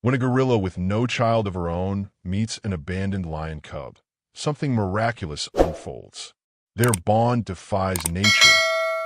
When a gorilla with no child of her own meets an abandoned lion cub, something miraculous unfolds. Their bond defies nature,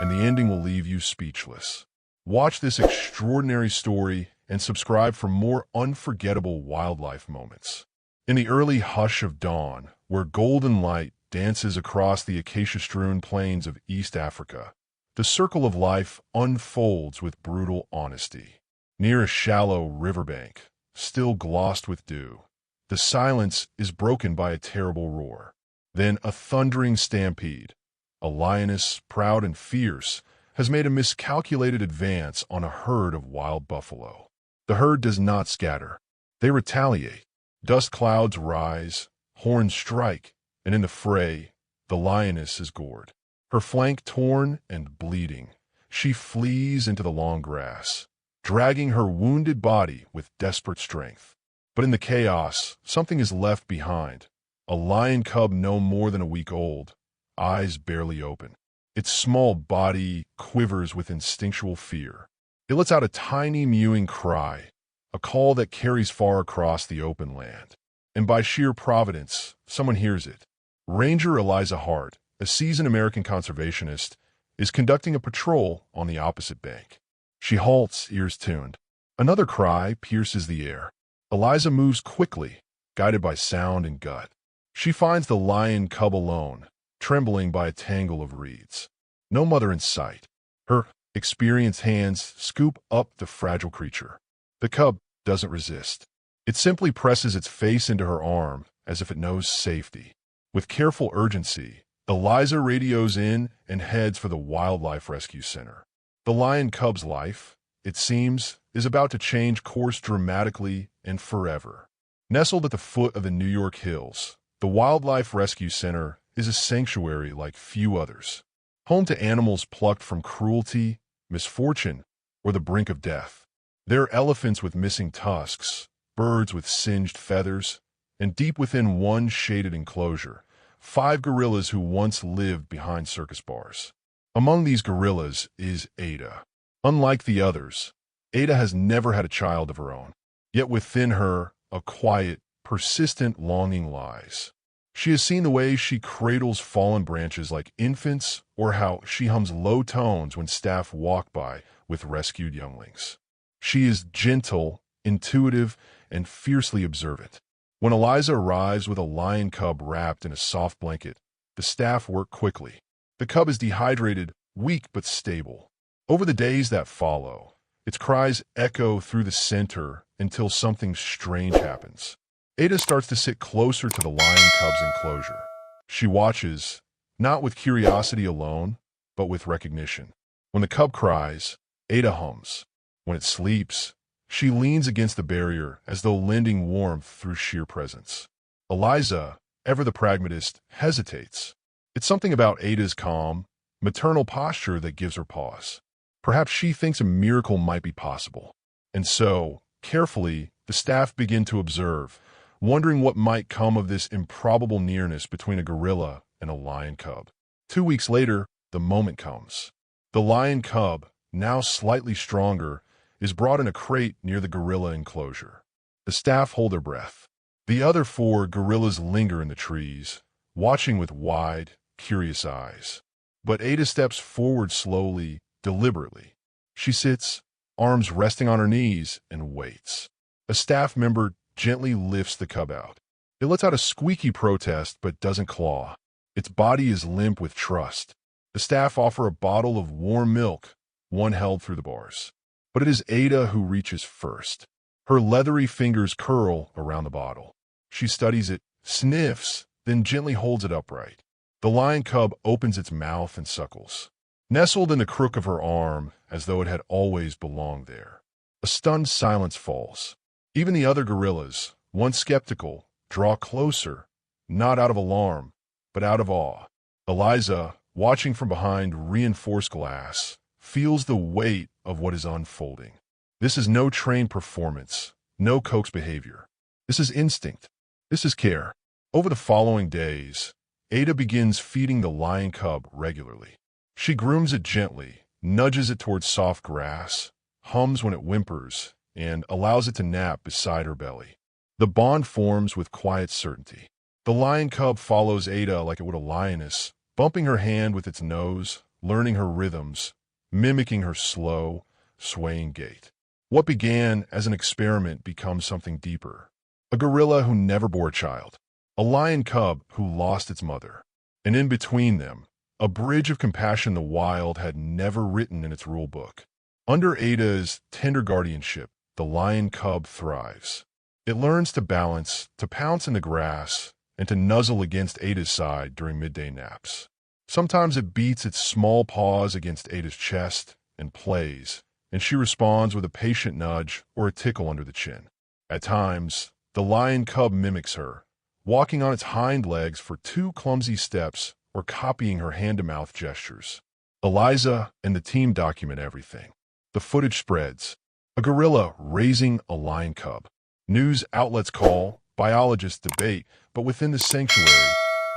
and the ending will leave you speechless. Watch this extraordinary story and subscribe for more unforgettable wildlife moments. In the early hush of dawn, where golden light dances across the acacia-strewn plains of East Africa, the circle of life unfolds with brutal honesty. Near a shallow riverbank, still glossed with dew, the silence is broken by a terrible roar. Then a thundering stampede. A lioness, proud and fierce, has made a miscalculated advance on a herd of wild buffalo. The herd does not scatter. They retaliate. Dust clouds rise, horns strike, and in the fray, the lioness is gored. Her flank torn and bleeding, she flees into the long grass, dragging her wounded body with desperate strength. But in the chaos, something is left behind. A lion cub no more than a week old, eyes barely open. Its small body quivers with instinctual fear. It lets out a tiny mewing cry, a call that carries far across the open land. And by sheer providence, someone hears it. Ranger Eliza Hart, a seasoned American conservationist, is conducting a patrol on the opposite bank. She halts, ears tuned. Another cry pierces the air. Eliza moves quickly, guided by sound and gut. She finds the lion cub alone, trembling by a tangle of reeds. No mother in sight. Her experienced hands scoop up the fragile creature. The cub doesn't resist. It simply presses its face into her arm as if it knows safety. With careful urgency, Eliza radios in and heads for the Wildlife Rescue Center. The lion cub's life, it seems, is about to change course dramatically and forever. Nestled at the foot of the New York hills, the Wildlife Rescue Center is a sanctuary like few others, home to animals plucked from cruelty, misfortune, or the brink of death. There are elephants with missing tusks, birds with singed feathers, and deep within one shaded enclosure, 5 gorillas who once lived behind circus bars. Among these gorillas is Ada. Unlike the others, Ada has never had a child of her own, yet within her, a quiet, persistent longing lies. She has seen the way she cradles fallen branches like infants, or how she hums low tones when staff walk by with rescued younglings. She is gentle, intuitive, and fiercely observant. When Eliza arrives with a lion cub wrapped in a soft blanket, the staff work quickly. The cub is dehydrated, weak but stable. Over the days that follow, its cries echo through the center until something strange happens. Ada starts to sit closer to the lion cub's enclosure. She watches, not with curiosity alone, but with recognition. When the cub cries, Ada hums. When it sleeps, she leans against the barrier as though lending warmth through sheer presence. Eliza, ever the pragmatist, hesitates. It's something about Ada's calm, maternal posture that gives her pause. Perhaps she thinks a miracle might be possible. And so, carefully, the staff begin to observe, wondering what might come of this improbable nearness between a gorilla and a lion cub. 2 weeks later, the moment comes. The lion cub, now slightly stronger, is brought in a crate near the gorilla enclosure. The staff hold their breath. The other 4 gorillas linger in the trees, watching with wide, curious eyes. But Ada steps forward slowly, deliberately. She sits, arms resting on her knees, and waits. A staff member gently lifts the cub out. It lets out a squeaky protest but doesn't claw. Its body is limp with trust. The staff offer a bottle of warm milk, one held through the bars. But it is Ada who reaches first. Her leathery fingers curl around the bottle. She studies it, sniffs, then gently holds it upright. The lion cub opens its mouth and suckles, nestled in the crook of her arm as though it had always belonged there. A stunned silence falls. Even the other gorillas, once skeptical, draw closer, not out of alarm, but out of awe. Eliza, watching from behind reinforced glass, feels the weight of what is unfolding. This is no trained performance, no coaxed behavior. This is instinct. This is care. Over the following days, Ada begins feeding the lion cub regularly. She grooms it gently, nudges it towards soft grass, hums when it whimpers, and allows it to nap beside her belly. The bond forms with quiet certainty. The lion cub follows Ada like it would a lioness, bumping her hand with its nose, learning her rhythms, mimicking her slow, swaying gait. What began as an experiment becomes something deeper. A gorilla who never bore a child. A lion cub who lost its mother. And in between them, a bridge of compassion the wild had never written in its rule book. Under Ada's tender guardianship, the lion cub thrives. It learns to balance, to pounce in the grass, and to nuzzle against Ada's side during midday naps. Sometimes it beats its small paws against Ada's chest and plays, and she responds with a patient nudge or a tickle under the chin. At times, the lion cub mimics her, walking on its hind legs for 2 clumsy steps or copying her hand-to-mouth gestures. Eliza and the team document everything. The footage spreads. A gorilla raising a lion cub. News outlets call, biologists debate, but within the sanctuary,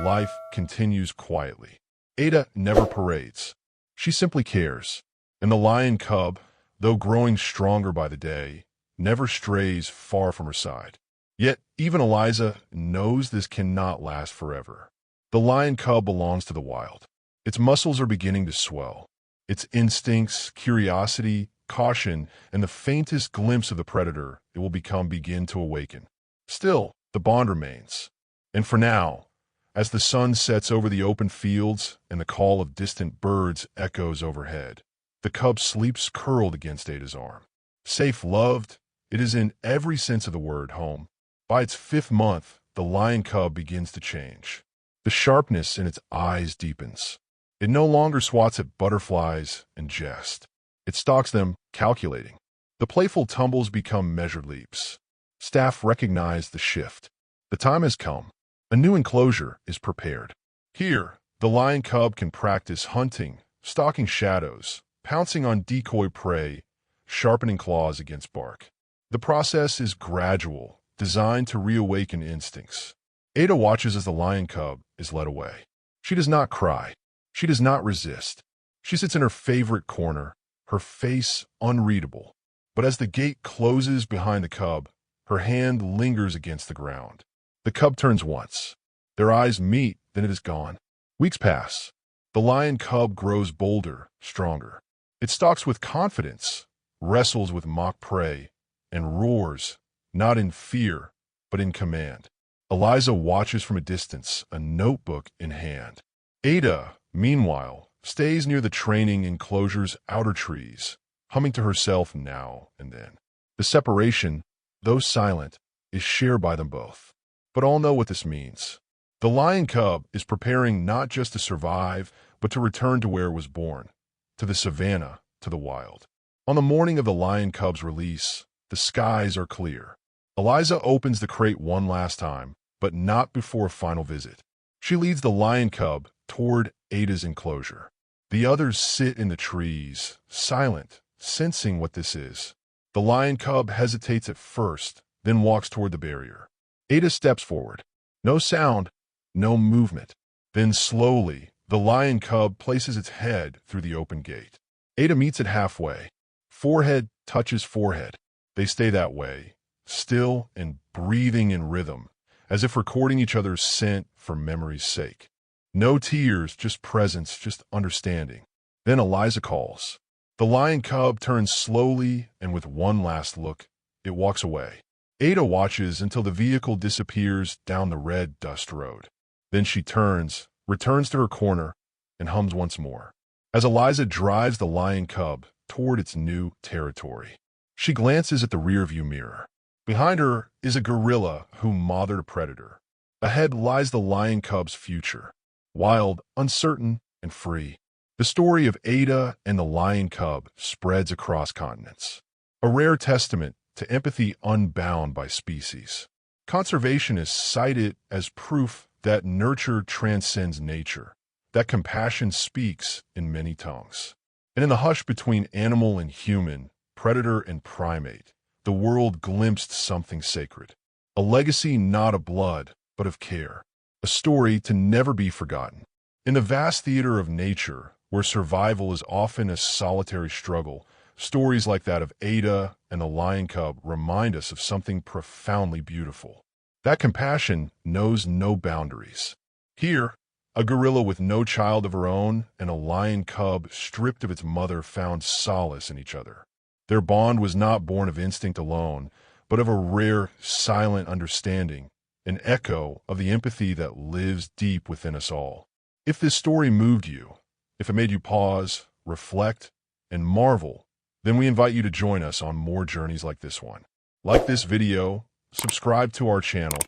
life continues quietly. Ada never parades. She simply cares. And the lion cub, though growing stronger by the day, never strays far from her side. Yet, even Eliza knows this cannot last forever. The lion cub belongs to the wild. Its muscles are beginning to swell. Its instincts, curiosity, caution, and the faintest glimpse of the predator it will become begin to awaken. Still, the bond remains. And for now, as the sun sets over the open fields and the call of distant birds echoes overhead, the cub sleeps curled against Ada's arm. Safe, loved, it is in every sense of the word home. By its 5th month, the lion cub begins to change. The sharpness in its eyes deepens. It no longer swats at butterflies and jest. It stalks them, calculating. The playful tumbles become measured leaps. Staff recognize the shift. The time has come. A new enclosure is prepared. Here, the lion cub can practice hunting, stalking shadows, pouncing on decoy prey, sharpening claws against bark. The process is gradual, designed to reawaken instincts. Ada watches as the lion cub is led away. She does not cry. She does not resist. She sits in her favorite corner, her face unreadable. But as the gate closes behind the cub, her hand lingers against the ground. The cub turns once. Their eyes meet, then it is gone. Weeks pass. The lion cub grows bolder, stronger. It stalks with confidence, wrestles with mock prey, and roars, not in fear, but in command. Eliza watches from a distance, a notebook in hand. Ada, meanwhile, stays near the training enclosure's outer trees, humming to herself now and then. The separation, though silent, is shared by them both. But all know what this means. The lion cub is preparing not just to survive, but to return to where it was born, to the savannah, to the wild. On the morning of the lion cub's release, the skies are clear. Eliza opens the crate one last time, but not before a final visit. She leads the lion cub toward Ada's enclosure. The others sit in the trees, silent, sensing what this is. The lion cub hesitates at first, then walks toward the barrier. Ada steps forward. No sound, no movement. Then slowly, the lion cub places its head through the open gate. Ada meets it halfway. Forehead touches forehead. They stay that way, still and breathing in rhythm, as if recording each other's scent for memory's sake. No tears, just presence, just understanding. Then Eliza calls. The lion cub turns slowly, and with one last look, it walks away. Ada watches until the vehicle disappears down the red dust road. Then she turns, returns to her corner, and hums once more. As Eliza drives the lion cub toward its new territory, she glances at the rearview mirror. Behind her is a gorilla who mothered a predator. Ahead lies the lion cub's future, wild, uncertain, and free. The story of Ada and the lion cub spreads across continents, a rare testament to empathy unbound by species. Conservationists cite it as proof that nurture transcends nature, that compassion speaks in many tongues. And in the hush between animal and human, predator and primate, the world glimpsed something sacred. A legacy not of blood, but of care. A story to never be forgotten. In the vast theater of nature, where survival is often a solitary struggle, Stories like that of Ada and the lion cub remind us of something profoundly beautiful. That compassion knows no boundaries. Here, a gorilla with no child of her own and a lion cub stripped of its mother found solace in each other. Their bond was not born of instinct alone, but of a rare, silent understanding, an echo of the empathy that lives deep within us all. If this story moved you, if it made you pause, reflect, and marvel, then we invite you to join us on more journeys like this one. Like this video, subscribe to our channel,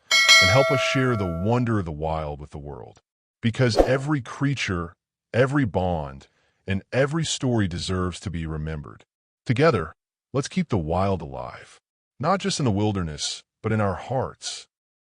and help us share the wonder of the wild with the world. Because every creature, every bond, and every story deserves to be remembered. Together, let's keep the wild alive, not just in the wilderness, but in our hearts.